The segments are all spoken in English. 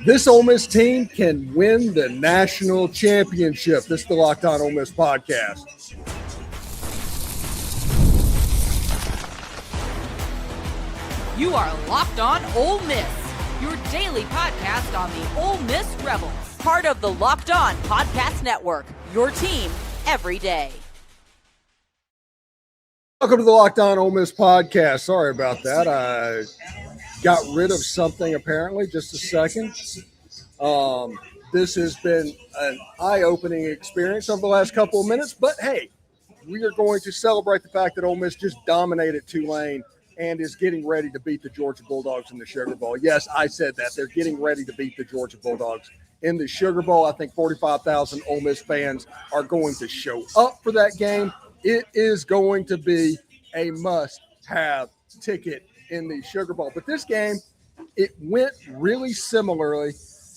This Ole Miss team can win the national championship. This is the Locked On Ole Miss podcast. You are Locked On Ole Miss, your daily podcast on the Ole Miss Rebels. Part of the Locked On Podcast Network, your team every day. Welcome to the Locked On Ole Miss podcast. Sorry about that. I got rid of something apparently. Just a second. This has been an eye-opening experience over the last couple of minutes, but hey, we are going to celebrate the fact that Ole Miss just dominated Tulane and is getting ready to beat the Georgia Bulldogs in the Sugar Bowl. Yes, I said that. They're getting ready to beat the Georgia Bulldogs in the Sugar Bowl. I think 45,000 Ole Miss fans are going to show up for that game. It is going to be a must-have ticket in the Sugar Bowl. But this game, it went really similarly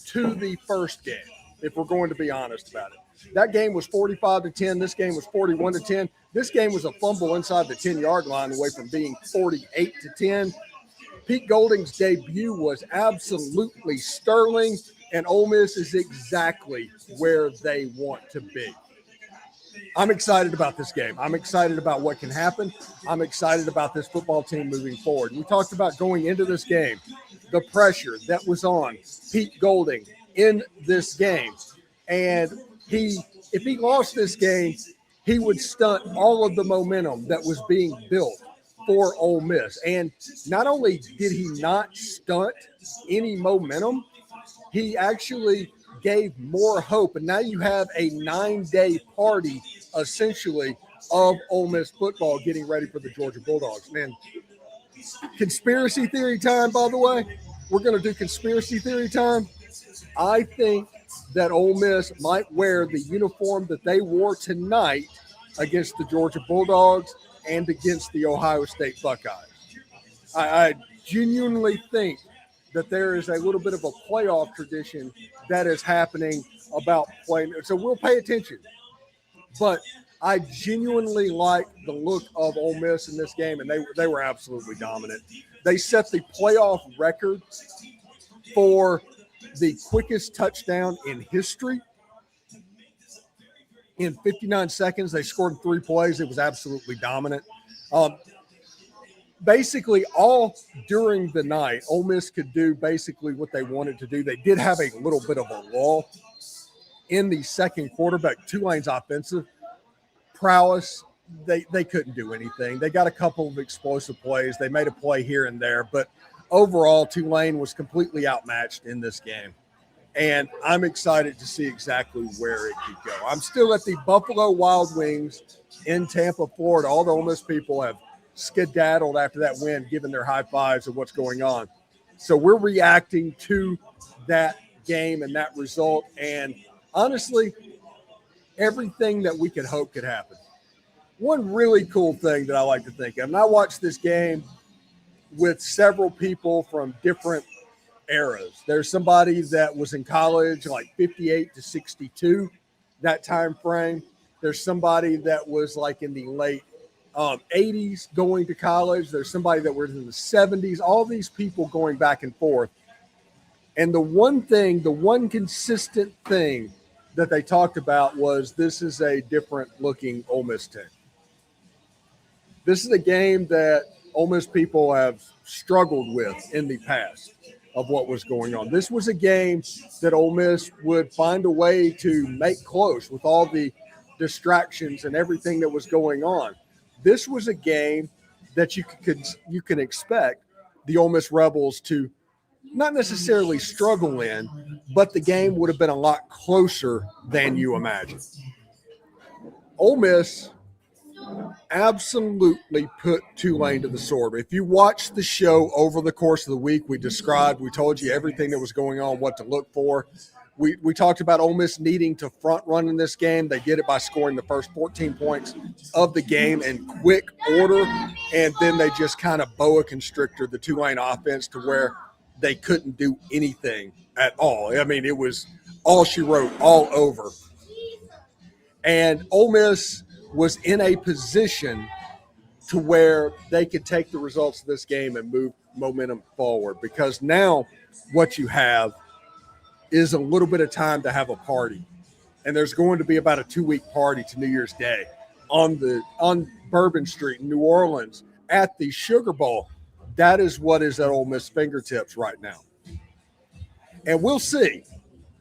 to the first game, if we're going to be honest about it. That game was 45-10. This game was 41-10. This game was a fumble inside the 10-yard line away from being 48-10. Pete Golding's debut was absolutely sterling, and Ole Miss is exactly where they want to be. I'm excited about this game. I'm excited about what can happen. I'm excited about this football team moving forward. We talked about going into this game, the pressure that was on Pete Golding in this game. And if he lost this game, he would stunt all of the momentum that was being built for Ole Miss. And not only did he not stunt any momentum, he actually gave more hope. And now you have a 9-day party, essentially, of Ole Miss football getting ready for the Georgia Bulldogs. Man, conspiracy theory time, by the way. We're going to do conspiracy theory time. I think that Ole Miss might wear the uniform that they wore tonight against the Georgia Bulldogs and against the Ohio State Buckeyes. I genuinely think that there is a little bit of a playoff tradition that is happening about playing. So we'll pay attention. But I genuinely like the look of Ole Miss in this game, and they were absolutely dominant. They set the playoff record for the quickest touchdown in history. In 59 seconds, they scored in 3 plays. It was absolutely dominant. Basically, all during the night, Ole Miss could do basically what they wanted to do. They did have a little bit of a lull in the second quarter, but Tulane's offensive prowess, they couldn't do anything. They got a couple of explosive plays. They made a play here and there, but overall, Tulane was completely outmatched in this game. And I'm excited to see exactly where it could go. I'm still at the Buffalo Wild Wings in Tampa, Florida. All the Ole Miss people have skedaddled after that win, giving their high fives of what's going on. So we're reacting to that game and that result. And honestly, everything that we could hope could happen. One really cool thing that I like to think of, and I watched this game with several people from different eras. There's somebody that was in college like 58 to 62, that time frame. There's somebody that was like in the late 80s going to college. There's somebody that was in the 70s. All these people going back and forth. And the one consistent thing that they talked about was this is a different looking Ole Miss team. This is a game that Ole Miss people have struggled with in the past of what was going on. This was a game that Ole Miss would find a way to make close with all the distractions and everything that was going on. This was a game that you can expect the Ole Miss Rebels to not necessarily struggle in, but the game would have been a lot closer than you imagine. Ole Miss absolutely put Tulane to the sword. If you watched the show over the course of the week, we told you everything that was going on, what to look for. We talked about Ole Miss needing to front run in this game. They did it by scoring the first 14 points of the game in quick order, and then they just kind of boa constricted the Tulane offense to where they couldn't do anything at all. I mean, it was all she wrote all over. And Ole Miss was in a position to where they could take the results of this game and move momentum forward, because now what you have is a little bit of time to have a party. And there's going to be about a 2-week party to New Year's Day on Bourbon Street in New Orleans at the Sugar Bowl. That is what is at Ole Miss fingertips right now. And we'll see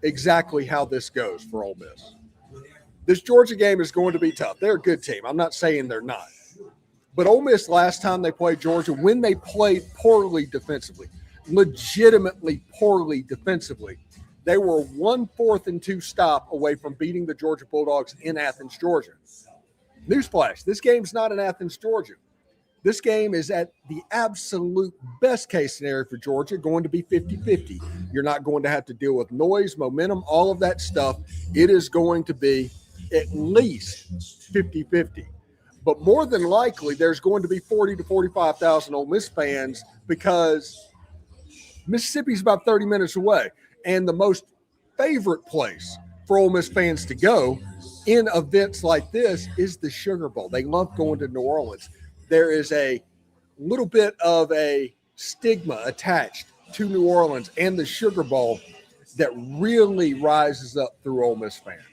exactly how this goes for Ole Miss. This Georgia game is going to be tough. They're a good team. I'm not saying they're not. But Ole Miss, last time they played Georgia, when they played poorly defensively, legitimately poorly defensively, they were 1 4th and 2 stop away from beating the Georgia Bulldogs in Athens, Georgia. Newsflash, this game's not in Athens, Georgia. This game is at the absolute best case scenario for Georgia, going to be 50-50. You're not going to have to deal with noise, momentum, all of that stuff. It is going to be at least 50-50. But more than likely, there's going to be 40 to 45,000 Ole Miss fans, because Mississippi's about 30 minutes away. And the most favorite place for Ole Miss fans to go in events like this is the Sugar Bowl. They love going to New Orleans. There is a little bit of a stigma attached to New Orleans and the Sugar Bowl that really rises up through Ole Miss fans.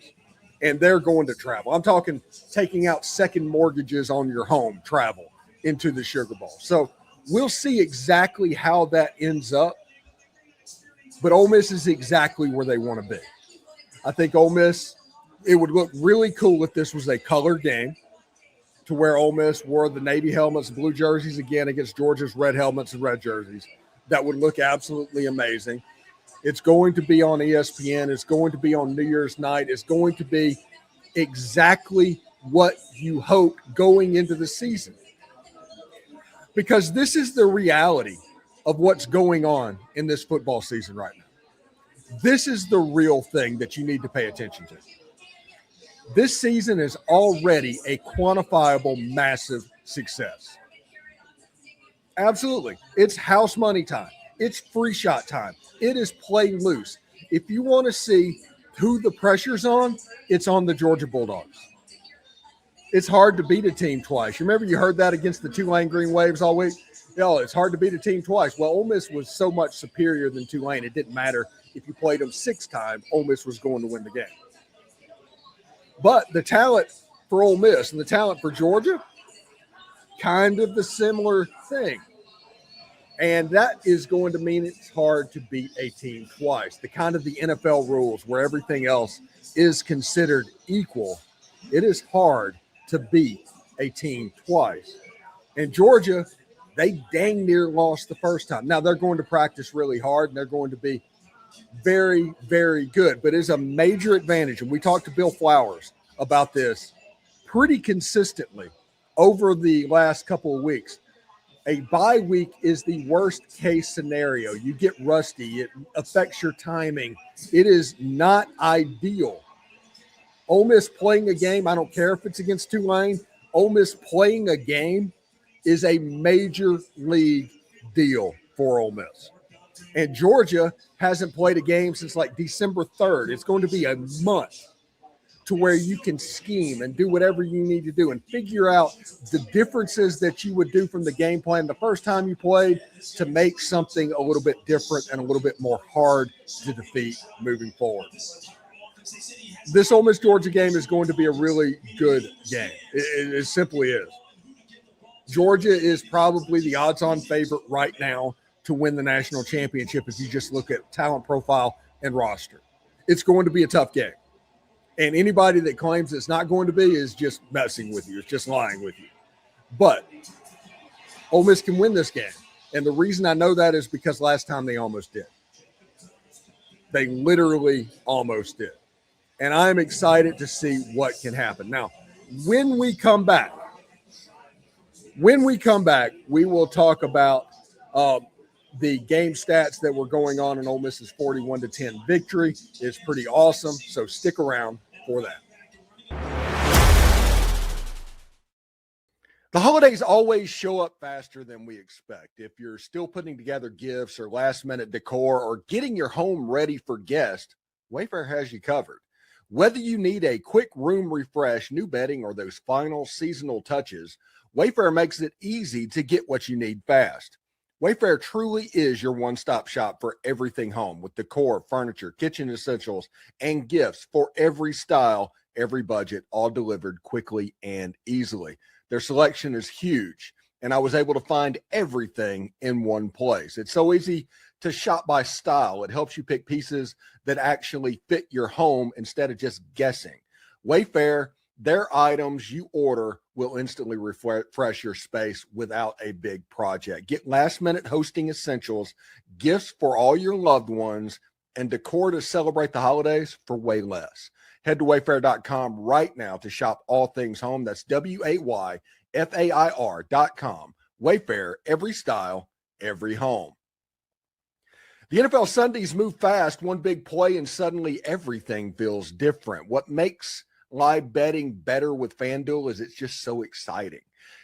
And they're going to travel. I'm talking taking out second mortgages on your home travel into the Sugar Bowl. So we'll see exactly how that ends up. But Ole Miss is exactly where they want to be. I think Ole Miss, it would look really cool if this was a color game, to where Ole Miss wore the navy helmets and blue jerseys again against Georgia's red helmets and red jerseys. That would look absolutely amazing. It's going to be on ESPN. It's going to be on New Year's night. It's going to be exactly what you hope going into the season. Because this is the reality of what's going on in this football season right now. This is the real thing that you need to pay attention to. This season is already a quantifiable, massive success. Absolutely. It's house money time. It's free shot time. It is play loose. If you want to see who the pressure's on, it's on the Georgia Bulldogs. It's hard to beat a team twice. You remember you heard that against the Tulane Green Waves all week? It's hard to beat a team twice. Well, Ole Miss was so much superior than Tulane, it didn't matter if you played them 6 times, Ole Miss was going to win the game. But the talent for Ole Miss and the talent for Georgia, kind of the similar thing. And that is going to mean it's hard to beat a team twice. The kind of the NFL rules where everything else is considered equal, it is hard to beat a team twice. And Georgia, they dang near lost the first time. Now, they're going to practice really hard, and they're going to be very, very good. But it's a major advantage, and we talked to Bill Flowers about this pretty consistently over the last couple of weeks. A bye week is the worst case scenario. You get rusty. It affects your timing. It is not ideal. Ole Miss playing a game, I don't care if it's against Tulane, Ole Miss playing a game is a major league deal for Ole Miss. And Georgia hasn't played a game since like December 3rd. It's going to be a month to where you can scheme and do whatever you need to do and figure out the differences that you would do from the game plan the first time you played to make something a little bit different and a little bit more hard to defeat moving forward. This Ole Miss Georgia game is going to be a really good game. It simply is. Georgia is probably the odds-on favorite right now to win the national championship if you just look at talent profile and roster. It's going to be a tough game. And anybody that claims it's not going to be is just messing with you. It's just lying with you. But Ole Miss can win this game. And the reason I know that is because last time they almost did. They literally almost did. And I'm excited to see what can happen. Now, when we come back, we will talk about the game stats that were going on in Ole Miss's 41-10 victory. It's pretty awesome, so stick around for that. The holidays always show up faster than we expect. If you're still putting together gifts or last-minute decor or getting your home ready for guests, Wayfair has you covered. Whether you need a quick room refresh, new bedding, or those final seasonal touches, Wayfair makes it easy to get what you need fast. Wayfair truly is your one-stop shop for everything home, with decor, furniture, kitchen essentials, and gifts for every style, every budget, all delivered quickly and easily. Their selection is huge, and I was able to find everything in one place. It's so easy to shop by style. It helps you pick pieces that actually fit your home instead of just guessing. Wayfair, their items you order will instantly refresh your space without a big project. Get last-minute hosting essentials, gifts for all your loved ones, and decor to celebrate the holidays for way less. Head to wayfair.com right now to shop all things home. That's WAYFAIR.com. Wayfair, every style, every home. The NFL Sundays move fast, one big play, and suddenly everything feels different. What makes live betting better with FanDuel is it's just so exciting.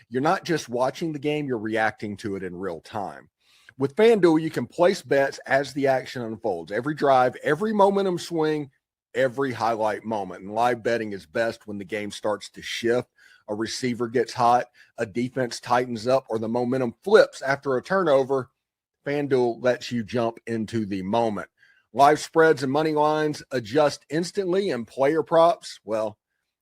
You're not just watching the game, you're reacting to it in real time. With FanDuel, you can place bets as the action unfolds. Every drive, every momentum swing, every highlight moment. And live betting is best when the game starts to shift, a receiver gets hot, a defense tightens up, or the momentum flips after a turnover. FanDuel lets you jump into the moment. Live spreads and money lines adjust instantly, and player props, well,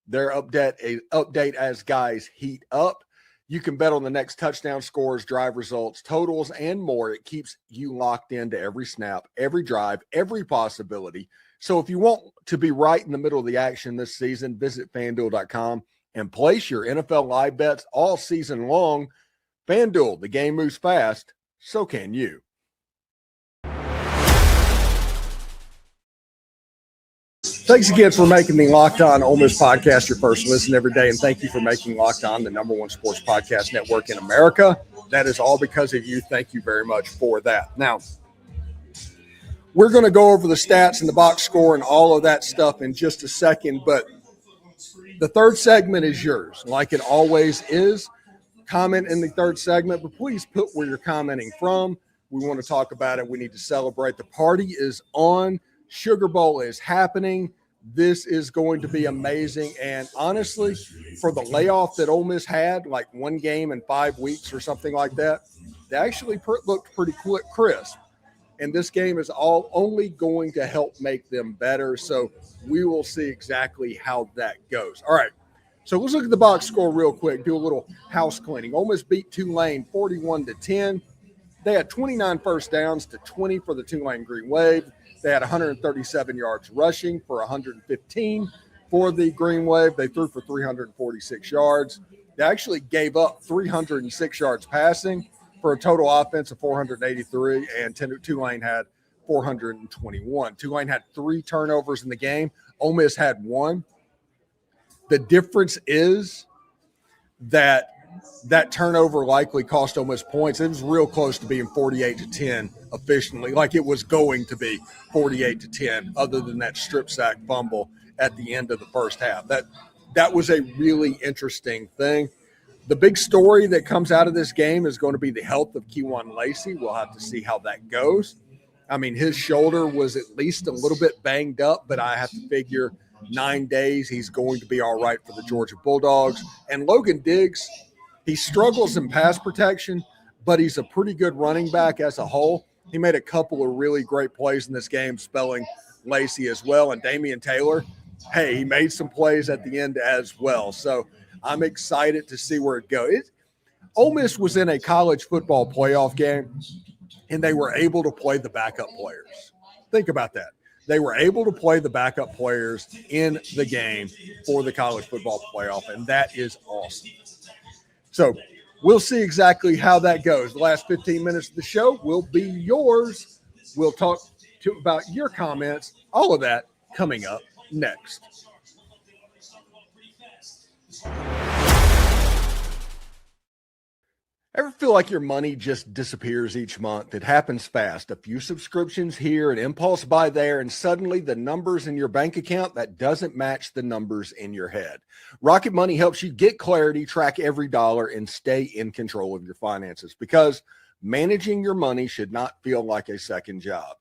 their update as guys heat up. You can bet on the next touchdown scores, drive results, totals, and more. It keeps you locked into every snap, every drive, every possibility. So if you want to be right in the middle of the action this season, visit FanDuel.com and place your NFL live bets all season long. FanDuel, the game moves fast, so can you. Thanks again for making the Locked On Ole Miss podcast your first listen every day, and thank you for making Locked On the #1 sports podcast network in America. That is all because of you. Thank you very much for that. Now, we're going to go over the stats and the box score and all of that stuff in just a second, but the third segment is yours, like it always is. Comment in the third segment, but please put where you're commenting from. We want to talk about it. We need to celebrate. The party is on. Sugar Bowl is happening. This is going to be amazing. And honestly, for the layoff that Ole Miss had, like one game in 5 weeks or something like that, they actually looked pretty crisp. And this game is only going to help make them better. So we will see exactly how that goes. All right. So let's look at the box score real quick, do a little house cleaning. Ole Miss beat Tulane 41-10. They had 29 first downs to 20 for the Tulane Green Wave. They had 137 yards rushing for 115 for the Green Wave. They threw for 346 yards. They actually gave up 306 yards passing for a total offense of 483, and Tulane had 421. Tulane had 3 turnovers in the game. Ole Miss had 1. The difference is that turnover likely cost Ole Miss points. It was real close to being 48-10 efficiently, like it was going to be 48-10, other than that strip sack fumble at the end of the first half. That was a really interesting thing. The big story that comes out of this game is going to be the health of Kewan Lacey. We'll have to see how that goes. I mean, his shoulder was at least a little bit banged up, but I have to figure 9 days he's going to be all right for the Georgia Bulldogs. And Logan Diggs, he struggles in pass protection, but he's a pretty good running back as a whole. He made a couple of really great plays in this game, spelling Lacey as well. And Damian Taylor, hey, he made some plays at the end as well. So I'm excited to see where it goes. Ole Miss was in a college football playoff game, and they were able to play the backup players. Think about that. They were able to play the backup players in the game for the college football playoff, and that is awesome. So we'll see exactly how that goes. The last 15 minutes of the show will be yours. We'll talk about your comments, all of that coming up next. Ever feel like your money just disappears each month? It happens fast. A few subscriptions here, an impulse buy there, and suddenly the numbers in your bank account that doesn't match the numbers in your head. Rocket Money helps you get clarity, track every dollar, and stay in control of your finances, because managing your money should not feel like a second job.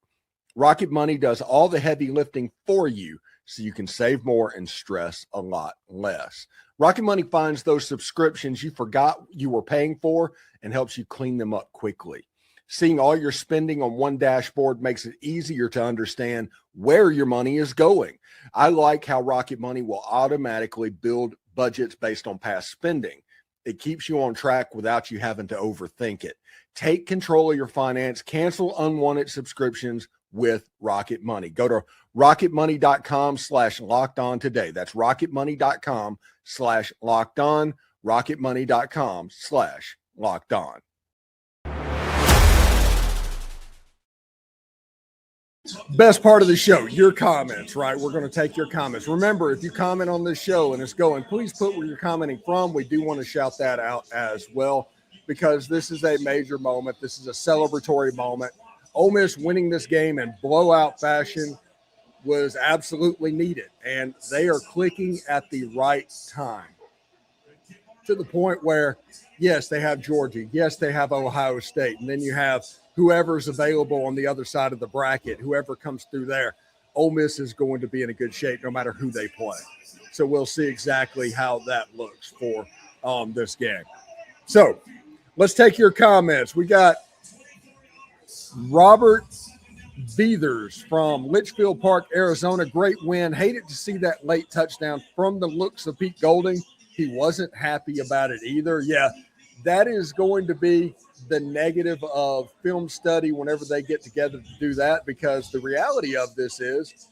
Rocket Money does all the heavy lifting for you, so you can save more and stress a lot less. Rocket Money finds those subscriptions you forgot you were paying for and helps you clean them up quickly. Seeing all your spending on one dashboard makes it easier to understand where your money is going. I like how Rocket Money will automatically build budgets based on past spending. It keeps you on track without you having to overthink it. Take control of your finance, cancel unwanted subscriptions with Rocket Money. Go to rocketmoney.com/lockedon today. That's rocketmoney.com/lockedon, rocketmoney.com/lockedon. Best part of the show, your comments, right? We're going to take your comments. Remember, if you comment on this show and it's going, please put where you're commenting from. We do want to shout that out as well because this is a major moment. This is a celebratory moment. Ole Miss winning this game in blowout fashion was absolutely needed, and they are clicking at the right time to the point where, yes, they have Georgia. Yes, they have Ohio State. And then you have whoever's available on the other side of the bracket, whoever comes through there. Ole Miss is going to be in a good shape no matter who they play. So we'll see exactly how that looks for this game. So let's take your comments. We got Robert Beathers from Litchfield Park, Arizona. Great win. Hated to see that late touchdown. From the looks of Pete Golding, he wasn't happy about it either. Yeah, that is going to be the negative of film study whenever they get together to do that, because the reality of this is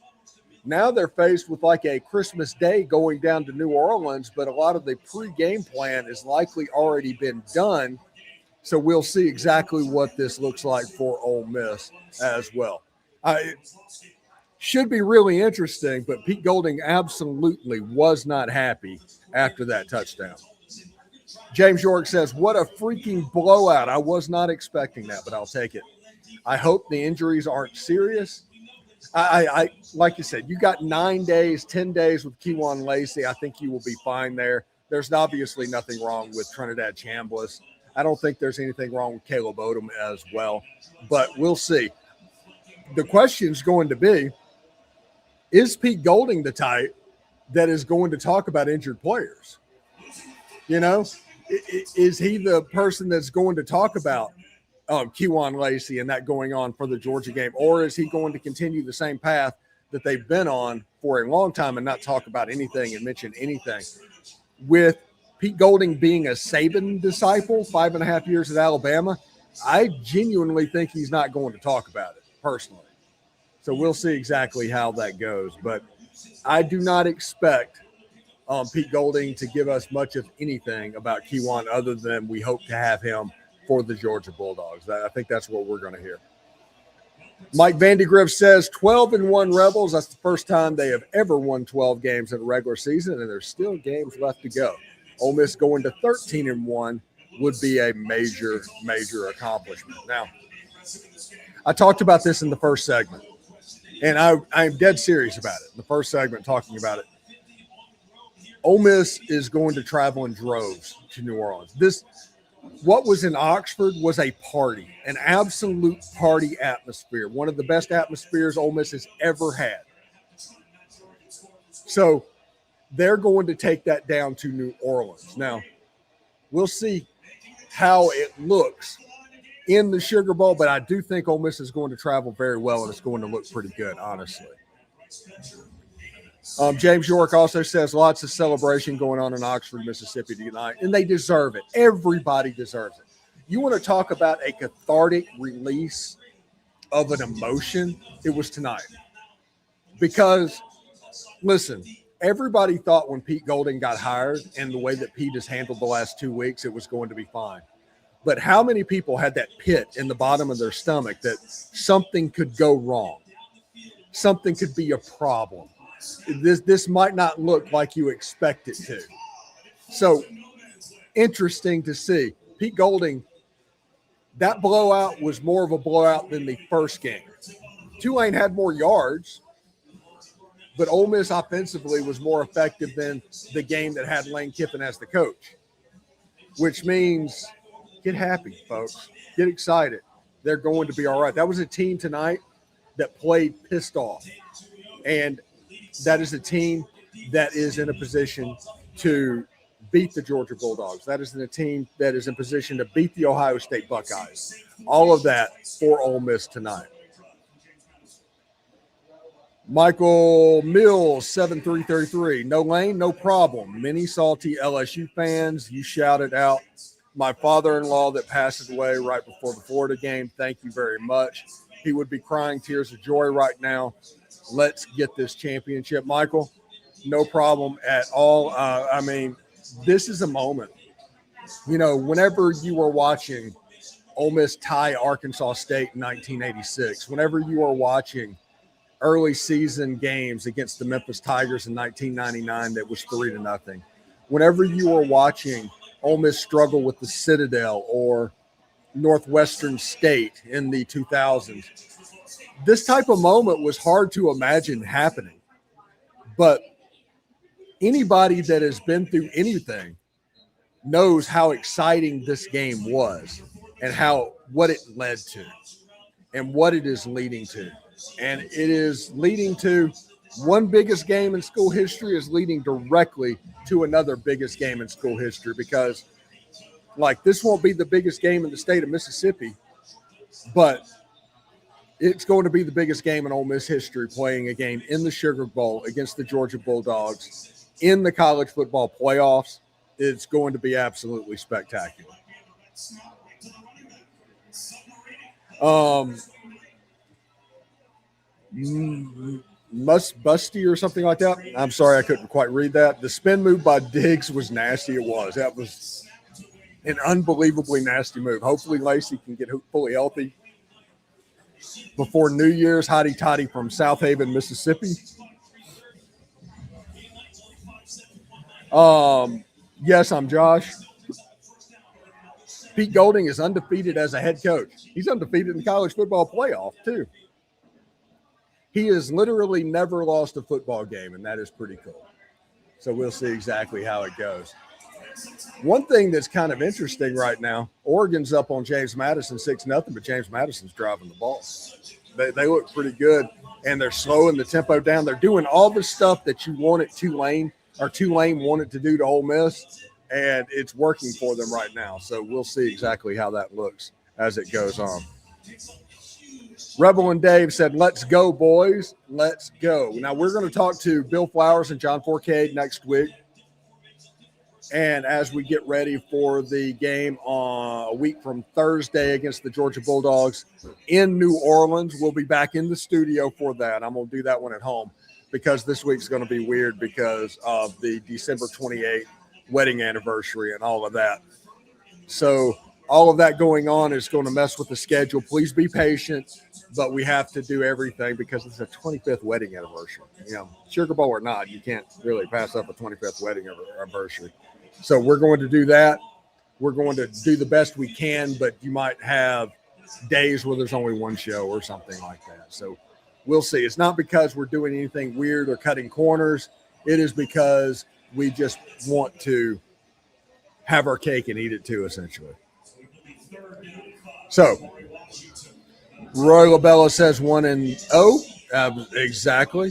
now they're faced with like a Christmas Day going down to New Orleans, but a lot of the pregame plan is likely already been done. So we'll see exactly what this looks like for Ole Miss as well. It should be really interesting, but Pete Golding absolutely was not happy after that touchdown. James York says, what a freaking blowout. I was not expecting that, but I'll take it. I hope the injuries aren't serious. I like you said, you got 9 days, 10 days with Kewan Lacey. I think you will be fine there. There's obviously nothing wrong with Trinidad Chambliss. I don't think there's anything wrong with Caleb Odom as well, but we'll see. The question is going to be, is Pete Golding the type that is going to talk about injured players? You know, is he the person that's going to talk about Kewan Lacey and that going on for the Georgia game? Or is he going to continue the same path that they've been on for a long time and not talk about anything and mention anything? With Pete Golding being a Saban disciple, 5.5 years at Alabama, I genuinely think he's not going to talk about it personally. So we'll see exactly how that goes. But I do not expect Pete Golding to give us much of anything about Kewan other than we hope to have him for the Georgia Bulldogs. I think that's what we're going to hear. Mike Vandegrift says 12-1 Rebels. That's the first time they have ever won 12 games in a regular season, and there's still games left to go. Ole Miss going to 13-1 would be a major, major accomplishment. Now, I talked about this in the first segment, and I'm dead serious about it. In the first segment, talking about it. Ole Miss is going to travel in droves to New Orleans. What was in Oxford was a party, an absolute party atmosphere, one of the best atmospheres Ole Miss has ever had. So they're going to take that down to New Orleans. Now, we'll see how it looks in the Sugar Bowl, but I do think Ole Miss is going to travel very well, and it's going to look pretty good, honestly. James York also says lots of celebration going on in Oxford, Mississippi tonight, and they deserve it. Everybody deserves it. You want to talk about a cathartic release of an emotion? It was tonight. Because, listen, everybody thought when Pete Golding got hired and the way that Pete has handled the last 2 weeks, it was going to be fine. But how many people had that pit in the bottom of their stomach that something could go wrong? Something could be a problem. This might not look like you expect it to. So interesting to see. Pete Golding, that blowout was more of a blowout than the first game. Tulane had more yards, but Ole Miss offensively was more effective than the game that had Lane Kiffin as the coach, which means get happy, folks. Get excited. They're going to be all right. That was a team tonight that played pissed off. And That is a team that is in a position to beat the Georgia Bulldogs. That is a team that is in position to beat the Ohio State Buckeyes. All of that for Ole Miss tonight. Michael Mills, 7333. No lane, no problem. Many salty LSU fans. You shouted out my father-in-law that passed away right before the Florida game. Thank you very much. He would be crying tears of joy right now. Let's get this championship. Michael, no problem at all. I mean, this is a moment. You know, whenever you were watching Ole Miss tie Arkansas State in 1986, whenever you were watching early season games against the Memphis Tigers in 1999 that was 3-0. Whenever you were watching Ole Miss struggle with the Citadel or Northwestern State in the 2000s, this type of moment was hard to imagine happening. But anybody that has been through anything knows how exciting this game was and what it led to and what it is leading to. And it is leading to one biggest game in school history is leading directly to another biggest game in school history, because like this won't be the biggest game in the state of Mississippi, but it's going to be the biggest game in Ole Miss history, playing a game in the Sugar Bowl against the Georgia Bulldogs in the college football playoffs. It's going to be absolutely spectacular. Busty or something like that. I'm sorry, I couldn't quite read that. The spin move by Diggs was nasty. That was an unbelievably nasty move. Hopefully Lacey can get fully healthy before New Year's. Hotty Toddy from South Haven, Mississippi. Yes, I'm Josh. Pete Golding is undefeated as a head coach. He's undefeated in the college football playoff too. He has literally never lost a football game, and that is pretty cool. So we'll see exactly how it goes. One thing that's kind of interesting right now, Oregon's up on James Madison 6-0, but James Madison's driving the ball. They look pretty good, and they're slowing the tempo down. They're doing all the stuff that you want Tulane wanted to do to Ole Miss, and it's working for them right now. So we'll see exactly how that looks as it goes on. Rebel and Dave said, let's go, boys. Let's go. Now, we're going to talk to Bill Flowers and John Forcade next week. And as we get ready for the game a week from Thursday against the Georgia Bulldogs in New Orleans, we'll be back in the studio for that. I'm going to do that one at home because this week's going to be weird because of the December 28th wedding anniversary and all of that. So all of that going on is going to mess with the schedule. Please be patient, but we have to do everything because it's a 25th wedding anniversary. You know, Sugar Bowl or not, you can't really pass up a 25th wedding anniversary. So we're going to do that. We're going to do the best we can, but you might have days where there's only one show or something like that. So we'll see. It's not because we're doing anything weird or cutting corners. It is because we just want to have our cake and eat it too, essentially. So Roy Labella says 1-0. Exactly.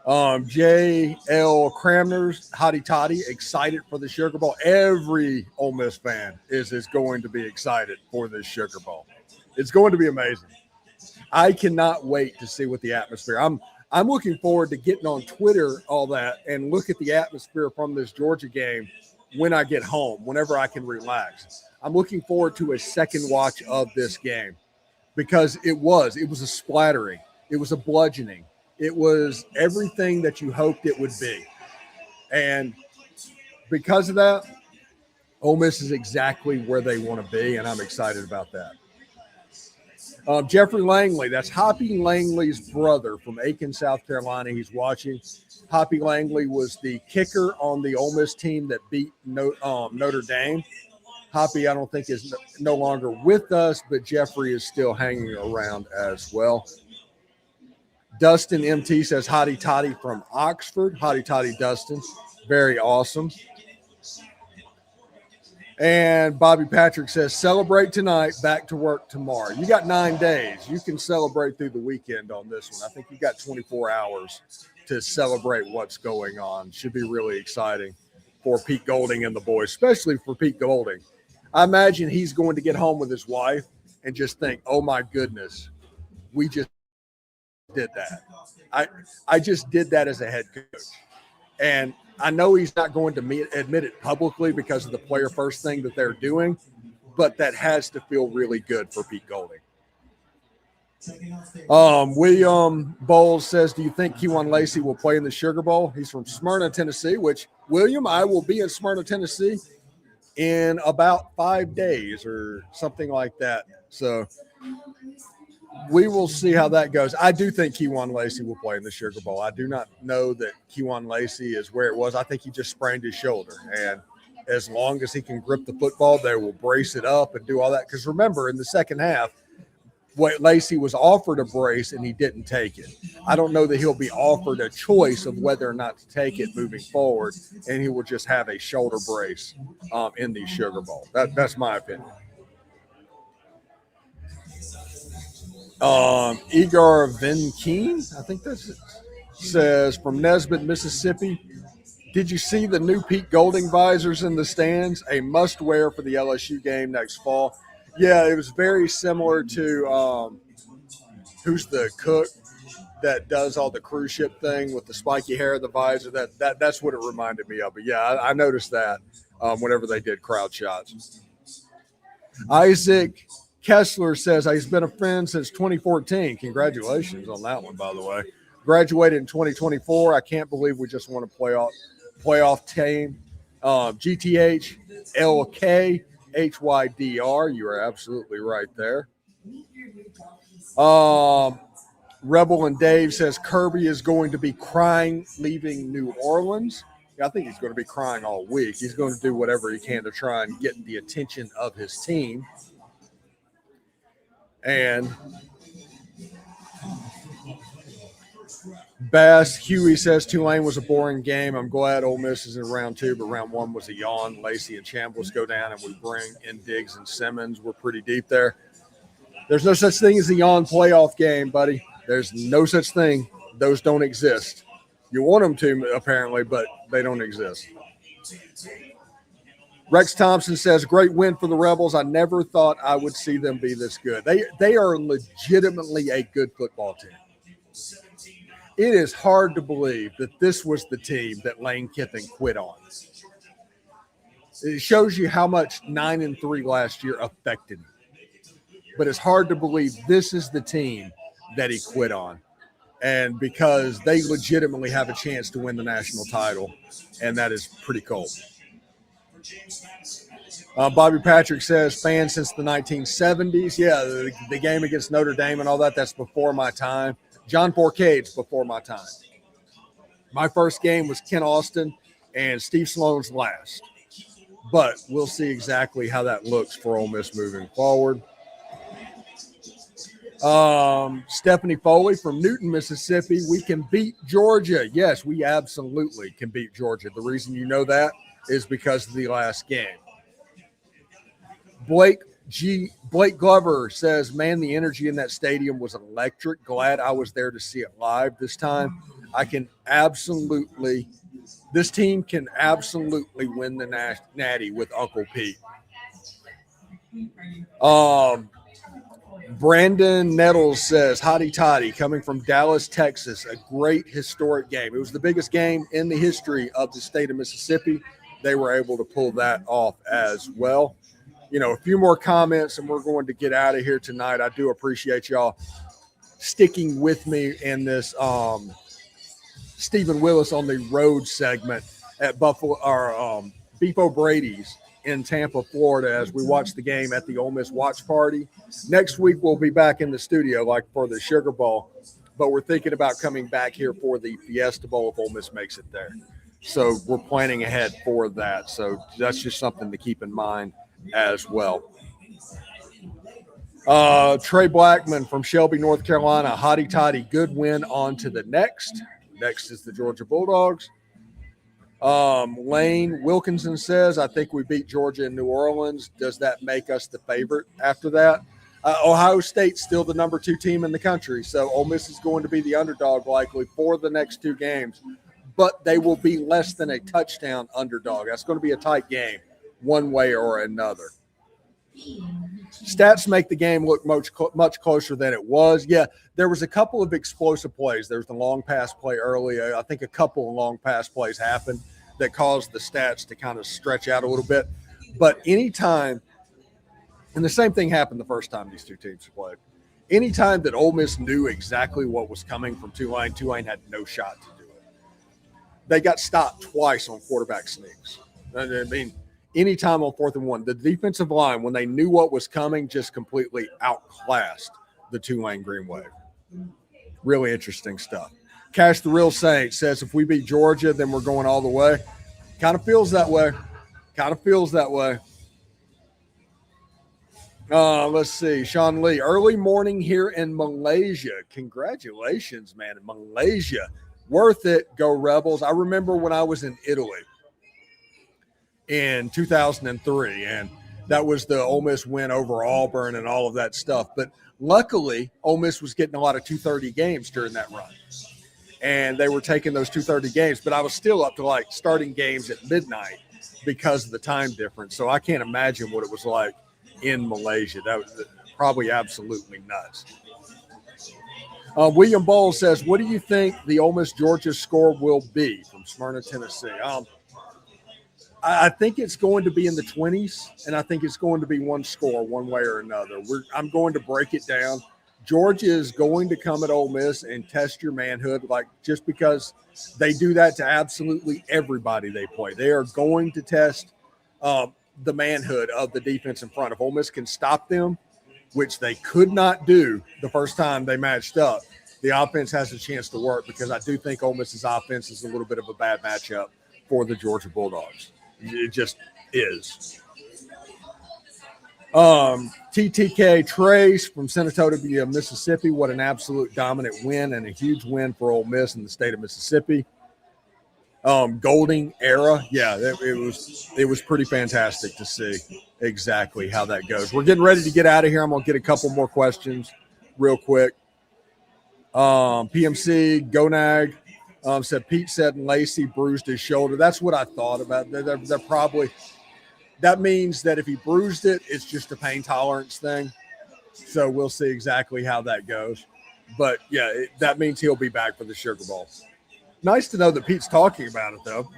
J.L. Cramner's Hotty Toddy, excited for the Sugar Bowl. Every Ole Miss fan is going to be excited for this Sugar Bowl. It's going to be amazing. I cannot wait to see what the atmosphere. I'm looking forward to getting on Twitter, all that, and look at the atmosphere from this Georgia game when I get home, whenever I can relax. I'm looking forward to a second watch of this game because it was a splattering. It was a bludgeoning. It was everything that you hoped it would be. And because of that, Ole Miss is exactly where they want to be, and I'm excited about that. Jeffrey Langley, that's Hoppy Langley's brother from Aiken, South Carolina. He's watching. Hoppy Langley was the kicker on the Ole Miss team that beat Notre Dame. Hoppy, I don't think, is no longer with us, but Jeffrey is still hanging around as well. Dustin MT says Hotty Toddy from Oxford. Hotty Toddy, Dustin. Very awesome. And Bobby Patrick says, celebrate tonight, back to work tomorrow. You got 9 days. You can celebrate through the weekend on this one. I think you got 24 hours to celebrate what's going on. Should be really exciting for Pete Golding and the boys, especially for Pete Golding. I imagine he's going to get home with his wife and just think, oh, my goodness, we just did that. I just did that as a head coach. And I know he's not going to admit it publicly because of the player first thing that they're doing, but that has to feel really good for Pete Golding. William Bowles says, do you think Kewan Lacey will play in the Sugar Bowl? He's from Smyrna, Tennessee, which, William, I will be in Smyrna, Tennessee in about 5 days or something like that. So we will see how that goes. I do think Kewan Lacey will play in the Sugar Bowl. I do not know that Kewan Lacey is where it was. I think he just sprained his shoulder. And as long as he can grip the football, they will brace it up and do all that. Because remember, in the second half, Lacey was offered a brace and he didn't take it. I don't know that he'll be offered a choice of whether or not to take it moving forward, and he will just have a shoulder brace in the Sugar Bowl. That's my opinion. Igor Venkeen, I think that's it, says from Nesbitt, Mississippi, did you see the new Pete Golding visors in the stands? A must-wear for the LSU game next fall. Yeah, it was very similar to who's the cook that does all the cruise ship thing with the spiky hair, the visor. That's what it reminded me of. But yeah, I noticed that whenever they did crowd shots. Isaac Kessler says he's been a friend since 2014. Congratulations on that one, by the way. Graduated in 2024. I can't believe we just won a playoff team. GTH LK HYDR. You are absolutely right there. Rebel and Dave says Kirby is going to be crying leaving New Orleans. Yeah, I think he's going to be crying all week. He's going to do whatever he can to try and get the attention of his team. And Bass Huey says Tulane was a boring game. I'm glad Ole Miss is in round 2, but round 1 was a yawn. Lacey and Chambliss go down, and we bring in Diggs and Simmons. We're pretty deep there. There's no such thing as a yawn playoff game, buddy. There's no such thing. Those don't exist. You want them to, apparently, but they don't exist. Rex Thompson says, great win for the Rebels. I never thought I would see them be this good. They are legitimately a good football team. It is hard to believe that this was the team that Lane Kiffin quit on. It shows you how much 9-3 last year affected him. But it's hard to believe this is the team that he quit on. And because they legitimately have a chance to win the national title, and that is pretty cool. Bobby Patrick says, fans since the 1970s. Yeah, the game against Notre Dame and all that, that's before my time. John Forcade's before my time. My first game was Ken Austin and Steve Sloan's last. But we'll see exactly how that looks for Ole Miss moving forward. Stephanie Foley from Newton, Mississippi. We can beat Georgia. Yes, we absolutely can beat Georgia. The reason you know that is because of the last game. Blake Glover says, man, the energy in that stadium was electric. Glad I was there to see it live this time. This team can absolutely win the Natty with Uncle Pete. Brandon Nettles says, hotty toddy, coming from Dallas, Texas, a great historic game. It was the biggest game in the history of the state of Mississippi. They were able to pull that off as well. You know, a few more comments and we're going to get out of here tonight. I do appreciate y'all sticking with me in this Stephen Willis on the road segment at Buffalo or Beef O'Brady's in Tampa, Florida, as we watch the game at the Ole Miss watch party. Next week, we'll be back in the studio like for the Sugar Bowl, but we're thinking about coming back here for the Fiesta Bowl if Ole Miss makes it there. So we're planning ahead for that. So that's just something to keep in mind as well. Trey Blackman from Shelby, North Carolina, hotty toddy, good win on to the next. Next is the Georgia Bulldogs. Lane Wilkinson says, I think we beat Georgia in New Orleans. Does that make us the favorite after that? Ohio State's still the number 2 team in the country, so Ole Miss is going to be the underdog likely for the next 2 games, but they will be less than a touchdown underdog. That's going to be a tight game one way or another. Stats make the game look much closer than it was. Yeah, there was a couple of explosive plays. There's the long pass play early. I think a couple of long pass plays happened that caused the stats to kind of stretch out a little bit. But anytime – and the same thing happened the first time these 2 teams played. Anytime that Ole Miss knew exactly what was coming from Tulane had no shot to do it. They got stopped twice on quarterback sneaks. I mean, anytime on 4th and 1, the defensive line, when they knew what was coming, just completely outclassed the Tulane Green Wave. Really interesting stuff. Cash the Real Saint says, if we beat Georgia, then we're going all the way. Kind of feels that way. Let's see. Sean Lee, early morning here in Malaysia. Congratulations, man. In Malaysia. Worth it. Go Rebels. I remember when I was in Italy in 2003, and that was the Ole Miss win over Auburn and all of that stuff. But luckily, Ole Miss was getting a lot of 2:30 games during that run. And they were taking those 2:30 games, but I was still up to like starting games at midnight because of the time difference. So I can't imagine what it was like in Malaysia. That was probably absolutely nuts. William Bowles says, what do you think the Ole Miss Georgia score will be? From Smyrna, Tennessee. I think it's going to be in the 20s, and I think it's going to be one score one way or another. I'm going to break it down. Georgia is going to come at Ole Miss and test your manhood, like just because they do that to absolutely everybody they play. They are going to test the manhood of the defense in front. If Ole Miss can stop them, which they could not do the first time they matched up, the offense has a chance to work, because I do think Ole Miss's offense is a little bit of a bad matchup for the Georgia Bulldogs. It just is. TTK Trace from Senatobia, Mississippi. What an absolute dominant win, and a huge win for Ole Miss in the state of Mississippi. Golding era. Yeah, it was pretty fantastic to see exactly how that goes. We're getting ready to get out of here. I'm going to get a couple more questions real quick. PMC Gonag said Pete said Lacey bruised his shoulder. That's what I thought about. They're probably – that means that if he bruised it, it's just a pain tolerance thing. So we'll see exactly how that goes. But, yeah, that means he'll be back for the Sugar Bowl. Nice to know that Pete's talking about it, though.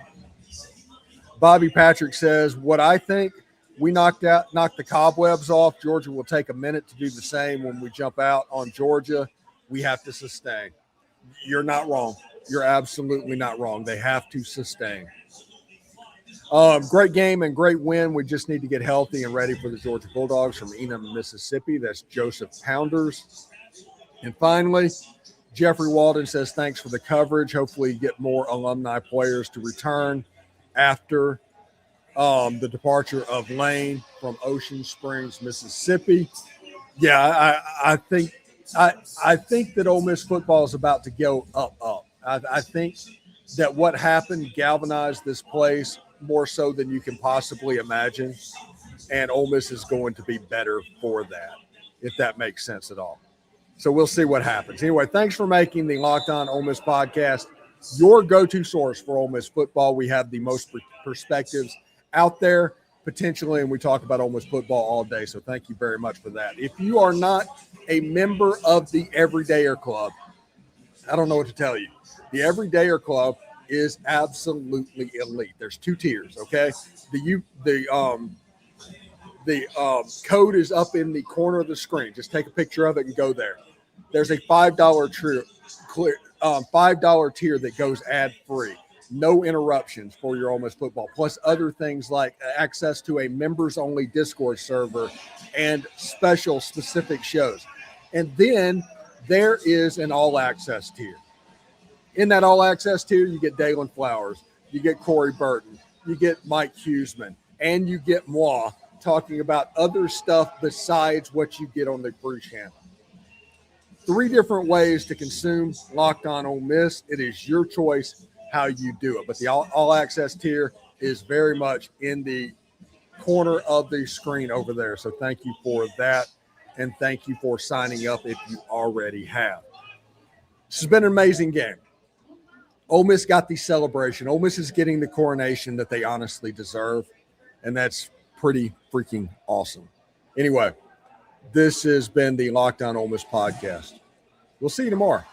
Bobby Patrick says, what I think, we knocked the cobwebs off. Georgia will take a minute to do the same when we jump out on Georgia. We have to sustain. You're not wrong. You're absolutely not wrong. They have to sustain. Great game and great win. We just need to get healthy and ready for the Georgia Bulldogs from Enum, Mississippi. That's Joseph Pounders. And finally, Jeffrey Walden says, thanks for the coverage. Hopefully you get more alumni players to return after the departure of Lane from Ocean Springs, Mississippi. Yeah, I think that Ole Miss football is about to go up. I think that what happened galvanized this place more so than you can possibly imagine, and Ole Miss is going to be better for that, if that makes sense at all. So we'll see what happens. Anyway, thanks for making the Locked On Ole Miss podcast your go-to source for Ole Miss football. We have the most perspectives out there, potentially, and we talk about Ole Miss football all day. So thank you very much for that. If you are not a member of the Everydayer Club, I don't know what to tell you. The Everydayer Club is absolutely elite. There's 2 tiers, okay? The code is up in the corner of the screen. Just take a picture of it and go there. There's a $5 tier that goes ad-free. No interruptions for your Ole Miss football, plus other things like access to a members-only Discord server and special specific shows. And then there is an all-access tier. In that all-access tier, you get Dalen Flowers, you get Corey Burton, you get Mike Huseman, and you get moi talking about other stuff besides what you get on the free channel. 3 different ways to consume Locked On Ole Miss. It is your choice. how you do it. But the all access tier is very much in the corner of the screen over there. So thank you for that. And thank you for signing up if you already have. This has been an amazing game. Ole Miss got the celebration. Ole Miss is getting the coronation that they honestly deserve. And that's pretty freaking awesome. Anyway, this has been the Locked On Ole Miss podcast. We'll see you tomorrow.